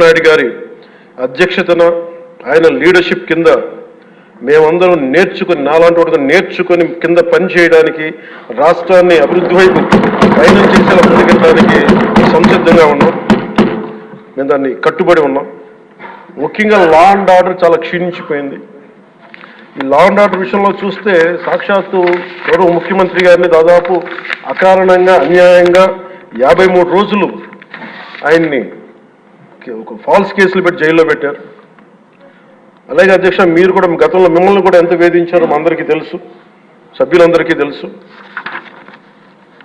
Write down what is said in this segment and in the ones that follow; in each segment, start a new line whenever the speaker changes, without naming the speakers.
నాయుడు గారి అధ్యక్షతన ఆయన లీడర్షిప్ కింద మేమందరం నేర్చుకుని నాలాంటి నేర్చుకుని కింద పనిచేయడానికి రాష్ట్రాన్ని అభివృద్ధి వైపు పయనం చేసేలా ముందుకెళ్ళడానికి సంసిద్ధంగా ఉన్నాం. మేము దాన్ని కట్టుబడి ఉన్నాం. ముఖ్యంగా లా అండ్ ఆర్డర్ చాలా క్షీణించిపోయింది. ఈ లా అండ్ ఆర్డర్ విషయంలో చూస్తే సాక్షాత్తు గౌరవ ముఖ్యమంత్రి గారిని దాదాపు అకారణంగా అన్యాయంగా 53 రోజులు ఆయన్ని ఒక ఫాల్స్ కేసులు పెట్టి జైల్లో పెట్టారు. అలాగే అధ్యక్ష, మీరు కూడా గతంలో మిమ్మల్ని కూడా ఎంత వేధించారో మా అందరికీ తెలుసు, సభ్యులందరికీ తెలుసు.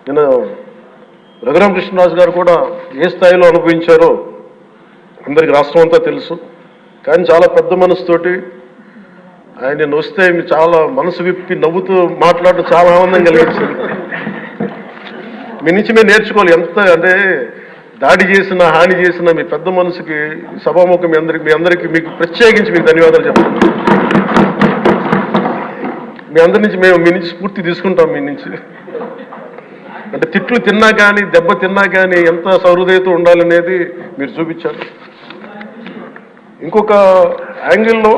నిన్న రఘురామకృష్ణరాజు గారు కూడా ఏ స్థాయిలో అనుభవించారో అందరికీ రాష్ట్రం అంతా తెలుసు. కానీ చాలా పెద్ద మనసుతోటి ఆయన వస్తే మీరు చాలా మనసు విప్పి నవ్వుతూ మాట్లాడటం చాలా ఆనందం కలిగించింది. మీ నుంచి మేము నేర్చుకోవాలి. ఎంత అంటే దాడి చేసిన హాని చేసిన మీ పెద్ద మనసుకి సభాముఖం మీ అందరికీ మీకు ప్రత్యేకించి మీకు ధన్యవాదాలు చెప్తాను. మీ అందరి నుంచి మీ నుంచి స్ఫూర్తి తీసుకుంటాం. మీ నుంచి అంటే తిట్లు తిన్నా కానీ దెబ్బ తిన్నా కానీ ఎంత సహృదయత ఉండాలనేది మీరు చూపించారు. ఇంకొక యాంగిల్లో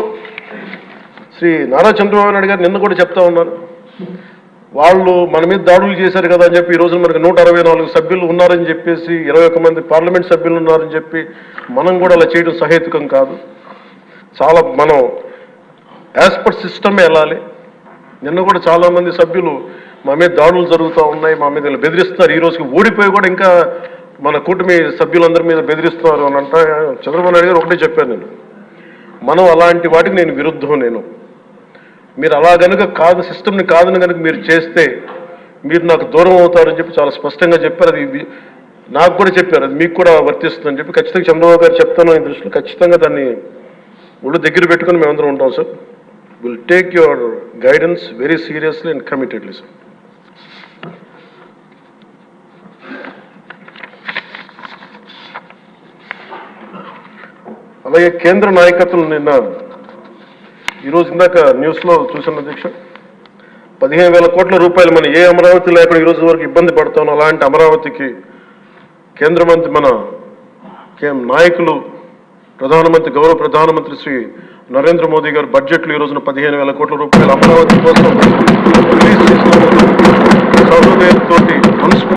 శ్రీ నారా చంద్రబాబు నాయుడు గారు నిన్న కూడా చెప్తా ఉన్నారు, వాళ్ళు మన మీద దాడులు చేశారు కదా అని చెప్పి ఈ రోజు మనకు 164 సభ్యులు ఉన్నారని చెప్పేసి 21 మంది పార్లమెంట్ సభ్యులు ఉన్నారని చెప్పి మనం కూడా అలా చేయడం సహేతుకం కాదు. చాలా మనం యాజ్ పర్ సిస్టమే వెళ్ళాలి. నిన్న కూడా చాలామంది సభ్యులు మా మీద దాడులు జరుగుతూ ఉన్నాయి, మా మీద బెదిరిస్తున్నారు, ఈ రోజుకి ఓడిపోయి కూడా ఇంకా మన కూటమి సభ్యులందరి మీద బెదిరిస్తున్నారు అని అంట. చంద్రబాబు నాయుడు గారు ఒకటే చెప్పాను, మనం అలాంటి వాటికి నేను విరుద్ధం. మీరు అలా కనుక కాదు, సిస్టమ్ని కాదని కనుక మీరు చేస్తే మీరు నాకు దూరం అవుతారని చెప్పి చాలా స్పష్టంగా చెప్పారు. అది నాకు కూడా చెప్పారు, అది మీకు కూడా వర్తిస్తుందని చెప్పి ఖచ్చితంగా చంద్రబాబు గారు చెప్తాను. ఈ దృష్టిలో ఖచ్చితంగా దాన్ని ఒళ్ళు దగ్గర పెట్టుకుని మేమందరం ఉంటాం sir. Will take your guidance very seriously and committedly sir. అలాగే కేంద్ర నాయకత్వం నిన్న ఈరోజు ఇందాక న్యూస్లో చూసిన అధ్యక్ష, 15,000 కోట్ల రూపాయలు మనం ఏ అమరావతి లేకుండా ఈరోజు వరకు ఇబ్బంది పడతాం, అలాంటి అమరావతికి కేంద్ర మంత్రి మన నాయకులు గౌరవ ప్రధానమంత్రి శ్రీ నరేంద్ర మోదీ గారు బడ్జెట్లో ఈ రోజున 15,000 కోట్ల రూపాయలు అమరావతి కోసం రిలీజ్ చేసిన సహృదయంతో